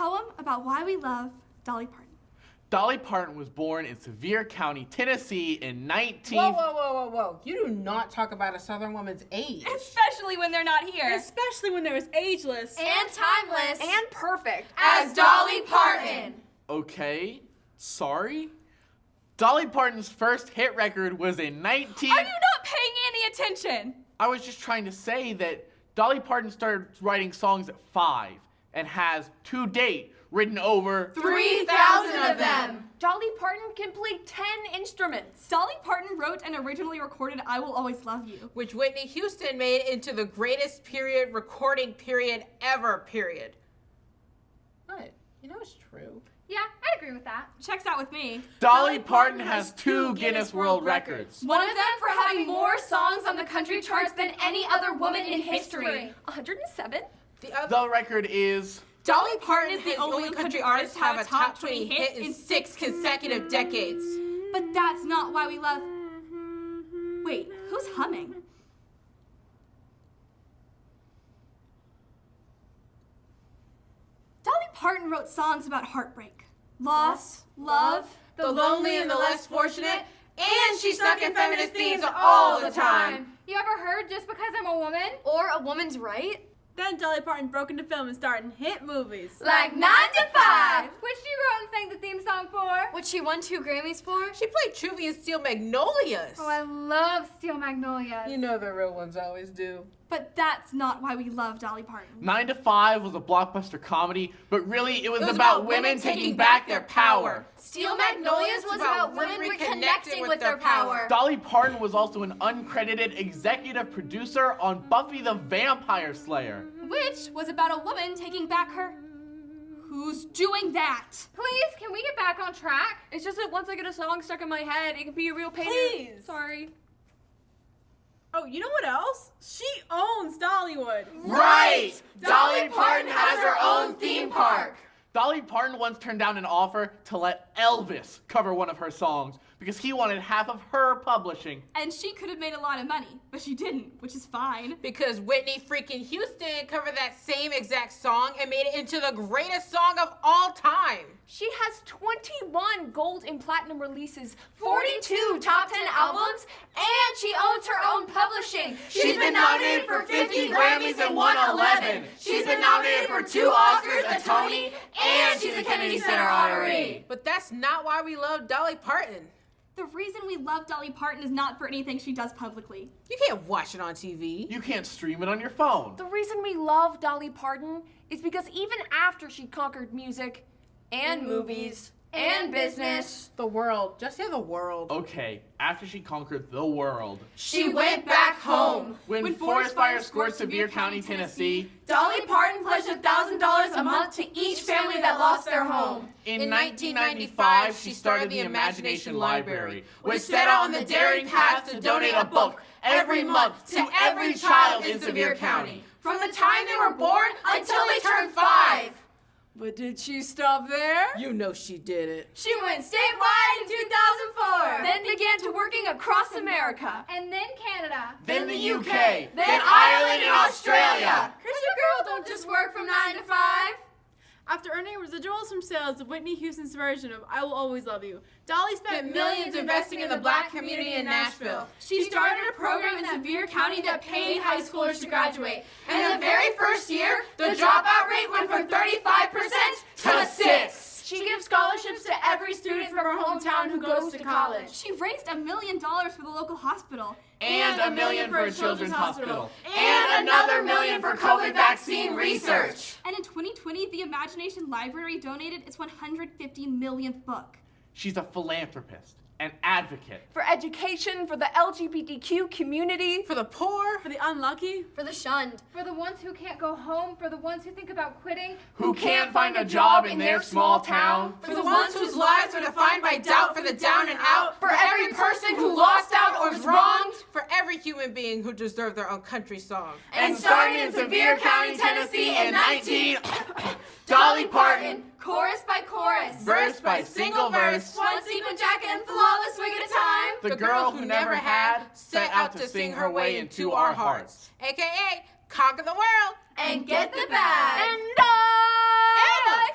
poem about why we love Dolly Parton. Dolly Parton was born in Sevier County, Tennessee in 19... Whoa. You do not talk about a Southern woman's age. Especially when they're not here. Especially when they're as ageless. And timeless. And perfect. As Dolly Parton. Okay, sorry. Dolly Parton's first hit record was in 19... Are you not paying any attention? I was just trying to say that Dolly Parton started writing songs at 5 and has, to date, written over 3,000 of them. Dolly Parton can play 10 instruments. Dolly Parton wrote and originally recorded I Will Always Love You, which Whitney Houston made into the greatest recording period ever, period. What? You know it's true. Yeah, I'd agree with that. Checks out with me. Dolly Parton has 2 Guinness World Records. One of them for having more songs on the country charts than any other woman in history. 107? The record is... Dolly Parton is the only country artist to have a top 20 hit in 6 consecutive decades. But that's not why we love... Wait, who's humming? Dolly Parton wrote songs about heartbreak, loss, love, the lonely and the less fortunate, and she stuck in feminist themes all the time. You ever heard just because I'm a woman? Or a woman's right? Then Dolly Parton broke into film and starred in hit movies. Like 9 to 5, which she wrote and sang the theme song for. Which she won 2 Grammys for? She played Truvy in Steel Magnolias. Oh, I love Steel Magnolias. You know the real ones always do. But that's not why we love Dolly Parton. 9 to 5 was a blockbuster comedy, but really it was about women taking back their power. Steel Magnolias was about women reconnecting with their power. Dolly Parton was also an uncredited executive producer on Buffy the Vampire Slayer. Which was about a woman taking back her... Who's doing that? Please, can we get back on track? It's just that once I get a song stuck in my head, it can be a real pain. Please. Sorry. Oh, you know what else? She owns Dollywood. Right! Dolly Parton has her own theme park. Dolly Parton once turned down an offer to let Elvis cover one of her songs because he wanted half of her publishing. And she could have made a lot of money, but she didn't, which is fine. Because Whitney freaking Houston covered that same exact song and made it into the greatest song of all time. She has 21 gold and platinum releases, 42 top 10 albums, and she owns her own publishing. She's been nominated for 50 Grammys and won 11. She's been nominated for 2 Oscars, a Tony, and she's a Kennedy Center honoree. But that's not why we love Dolly Parton. The reason we love Dolly Parton is not for anything she does publicly. You can't watch it on TV. You can't stream it on your phone. The reason we love Dolly Parton is because even after she conquered music and movies and business, the world, just say the world. Okay, after she conquered the world, She went back home. when forest fires scorched Sevier County, Tennessee, Dolly Parton pledged $1,000 a month to each family that lost their home. in 1995, she started the Imagination Library, which set out out on the daring path to donate a book every month to every child in Sevier County. From the time they were born until they turned 5. but did she stop there? You know she did it. She went statewide in 2004. Then began to working across America. And then Canada. Then the UK, Then Ireland and Australia. Cause your girl don't just work from 9 to 5. After earning residuals from sales of Whitney Houston's version of I Will Always Love You, Dolly spent millions investing in the black community in Nashville. She started a program in Sevier County that paid high schoolers to graduate. And the very first year, the dropout rate went from 35% to 6. She gives scholarships to every student from her hometown who goes to college. She raised $1 million for the local hospital. and $1 million for a children's hospital. And another $1 million for COVID vaccine research. And in 2020, the Imagination Library donated its 150 millionth book. She's a philanthropist, an advocate. For education, for the LGBTQ community. For the poor. For the unlucky. For the shunned. For the ones who can't go home, for the ones who think about quitting. Who can't find a job in their small town. For the ones whose lives are defined by doubt, for the down and out. For every person who lost out or was wronged. For every human being who deserved their own country song. And starting in Sevier County, Tennessee in 19... Dolly Parton. Chorus by chorus. Verse by single verse. One sequin jacket and flawless wig at a time. The girl who never had set out to sing her way into our hearts. AKA, conquer the world. And get the bag. And I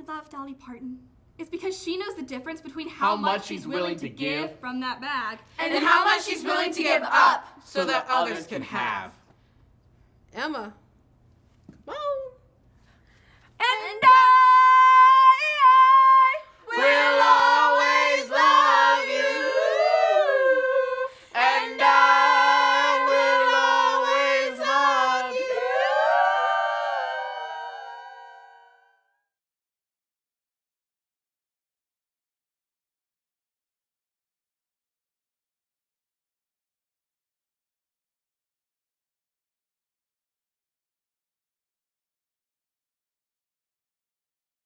love Dolly Parton is because she knows the difference between How much she's willing to give from that bag And how much she's willing to give up. so that others can have. Emma. Come on. And